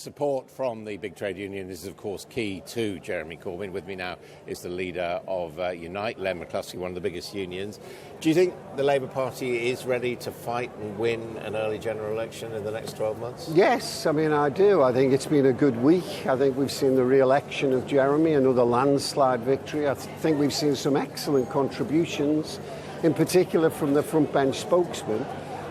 Support from the big trade union is, of course, key to Jeremy Corbyn. With me now is the leader of Unite, Len McCluskey, one of the biggest unions. Do you think the Labour Party is ready to fight and win an early general election in the next 12 months? Yes, I do. I think it's been a good week. I think we've seen the re-election of Jeremy, another landslide victory. I think we've seen some excellent contributions, in particular from the front bench spokesman.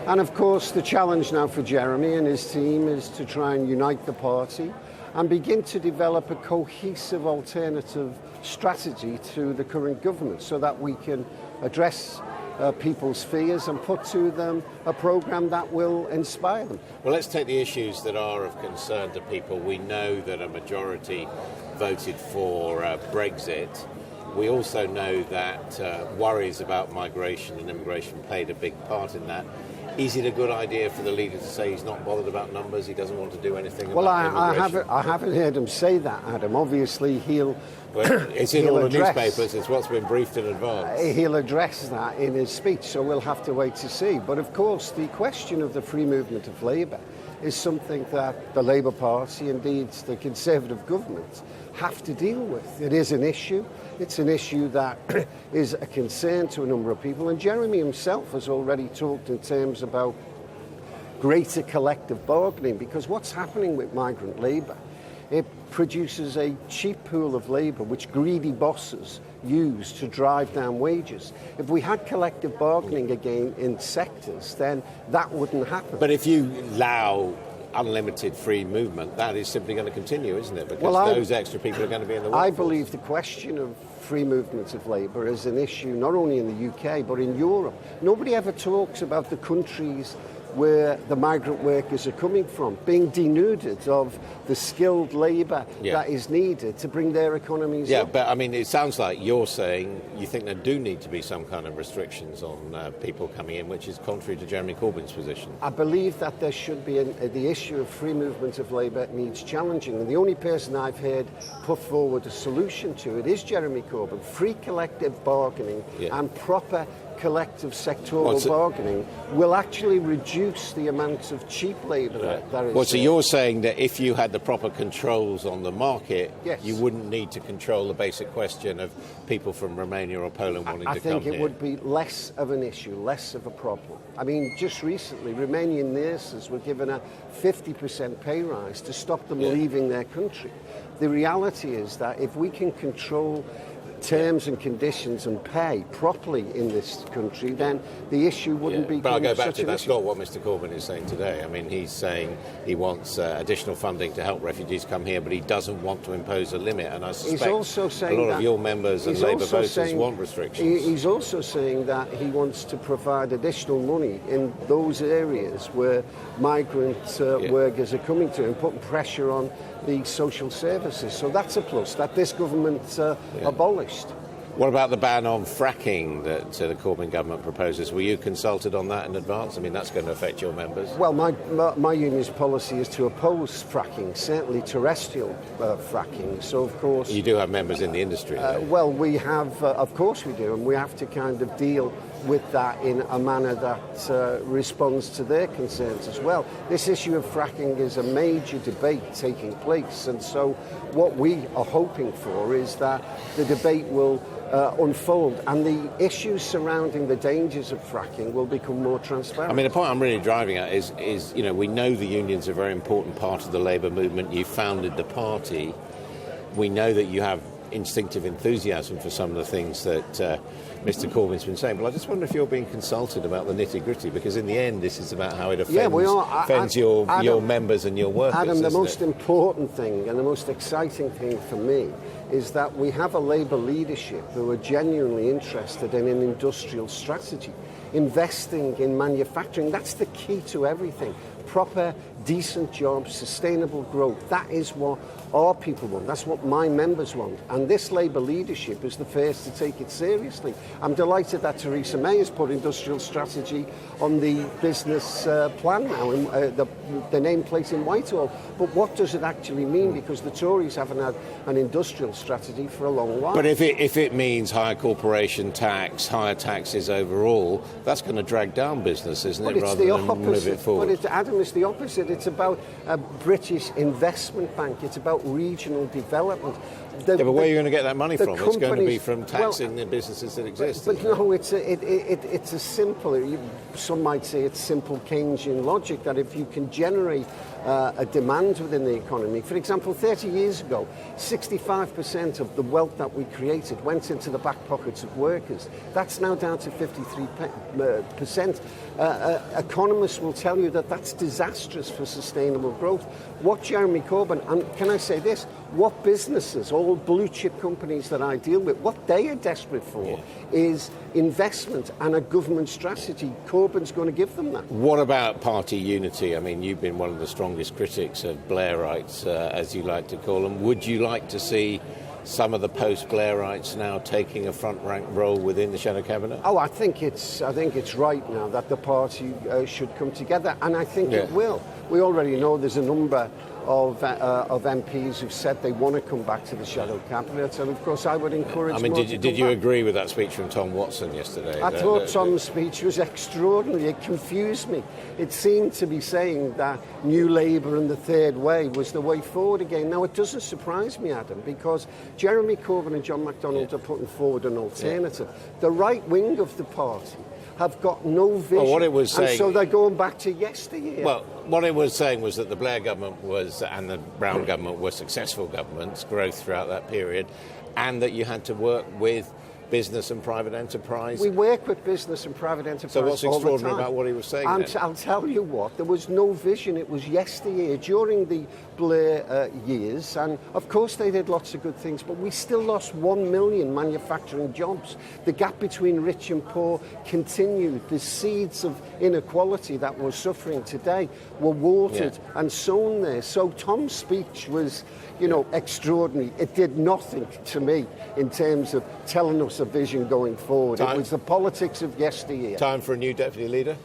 And of course, the challenge now for Jeremy and his team is to try and unite the party and begin to develop a cohesive alternative strategy to the current government so that we can address people's fears and put to them a programme that will inspire them. Well, let's take the issues that are of concern to people. We know that a majority voted for Brexit. We also know that worries about migration and immigration played a big part in that. Is it a good idea for the leader to say he's not bothered about numbers, he doesn't want to do anything about immigration? I haven't heard him say that, Adam. Obviously, it's in all the newspapers, it's what's been briefed in advance. He'll address that in his speech, so we'll have to wait to see. But of course, the question of the free movement of labour is something that the Labour Party, indeed the Conservative government, have to deal with. It is an issue. It's an issue that is a concern to a number of people. And Jeremy himself has already talked in terms about greater collective bargaining, because what's happening with migrant labour, it produces a cheap pool of labour which greedy bosses use to drive down wages. If we had collective bargaining again in sectors, then that wouldn't happen. But if you allow unlimited free movement, that is simply going to continue, isn't it? Because those extra people are going to be in the workforce. I believe the question of free movement of labour is an issue not only in the UK but in Europe. Nobody ever talks about the countries where the migrant workers are coming from, being denuded of the skilled labour that is needed to bring their economies up. Yeah, but I mean, it sounds like you're saying you think there do need to be some kind of restrictions on people coming in, which is contrary to Jeremy Corbyn's position. I believe that there should be the issue of free movement of labour needs challenging, and the only person I've heard put forward a solution to it is Jeremy Corbyn. Free collective bargaining and proper collective sectoral bargaining will actually reduce the amount of cheap labour that is. Well, so you're saying that if you had the proper controls on the market, you wouldn't need to control the basic question of people from Romania or Poland wanting to come here? I think it would be less of an issue, less of a problem. I mean, just recently, Romanian nurses were given a 50% pay rise to stop them leaving their country. The reality is that if we can control terms and conditions and pay properly in this country, then the issue wouldn't be. But I'll go back to that's not what Mr. Corbyn is saying today. I mean, he's saying he wants additional funding to help refugees come here, but he doesn't want to impose a limit. And I suspect a lot of your members and Labour voters want restrictions. He's also saying that he wants to provide additional money in those areas where migrant workers are coming to and putting pressure on the social services. So that's a plus that this government abolished. What about the ban on fracking that the Corbyn government proposes? Were you consulted on that in advance? I mean, that's going to affect your members. Well, my union's policy is to oppose fracking, certainly terrestrial fracking. So, of course... You do have members in the industry, well, we have, of course we do, and we have to kind of deal with that in a manner that responds to their concerns as well. This issue of fracking is a major debate taking place, and so what we are hoping for is that the debate will unfold and the issues surrounding the dangers of fracking will become more transparent. I mean, the point I'm really driving at is you know, we know the unions are a very important part of the Labour movement. You founded the party. We know that you have instinctive enthusiasm for some of the things that Mr. Corbyn's been saying, but I just wonder if you're being consulted about the nitty-gritty, because in the end this is about how it offends your members and your workers. Adam, the most important thing and the most exciting thing for me is that we have a Labour leadership who are genuinely interested in an industrial strategy, investing in manufacturing. That's the key to everything. Proper, decent jobs, sustainable growth. That is what our people want. That's what my members want. And this Labour leadership is the first to take it seriously. I'm delighted that Theresa May has put industrial strategy on the business plan now, the nameplate in Whitehall. But what does it actually mean? Because the Tories haven't had an industrial strategy for a long while. But if it means higher corporation tax, higher taxes overall, that's going to drag down business, isn't it, rather than move it forward? But Adam, it's the opposite. It's about a British investment bank. It's about regional development. But where are you going to get that money from? It's going to be from taxing the businesses that exist. But no, it's a simple, some might say it's simple Keynesian logic, that if you can generate a demand within the economy. For example, 30 years ago, 65% of the wealth that we created went into the back pockets of workers. That's now down to 53%. Economists will tell you that that's disastrous for sustainable growth. What Jeremy Corbyn, and can I say this, what businesses, all blue chip companies that I deal with, what they are desperate for is investment and a government strategy. Corbyn's going to give them that. What about party unity? I mean, you've been one of the strongest critics of Blairites, as you like to call them. Would you like to see some of the post-Blairites now taking a front-rank role within the shadow cabinet? Oh, I think it's right now that the party should come together, and I think it will. We already know there's a number of MPs who've said they want to come back to the shadow cabinet, and of course I would encourage. I mean, did you agree with that speech from Tom Watson yesterday? I thought Tom's speech was extraordinary. It confused me. It seemed to be saying that New Labour and the Third Way was the way forward again. Now, it doesn't surprise me, Adam, because Jeremy Corbyn and John McDonnell are putting forward an alternative. The right wing of the party have got no vision, well, what it was saying, and so they're going back to yesteryear. Well, what it was saying was that the Blair government and the Brown government were successful governments, growth throughout that period, and that you had to work with business and private enterprise. We work with business and private enterprise. So what's extraordinary about what he was saying? I'll tell you what, there was no vision. It was yesteryear during the Blair years, and of course they did lots of good things, but we still lost 1 million manufacturing jobs. The gap between rich and poor continued. The seeds of inequality that we're suffering today were watered and sown there. So Tom's speech was, extraordinary. It did nothing to me in terms of telling us a vision going forward. It was the politics of yesteryear. Time for a new deputy leader?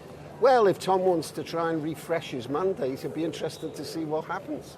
Well, if Tom wants to try and refresh his mandate, it'd be interesting to see what happens.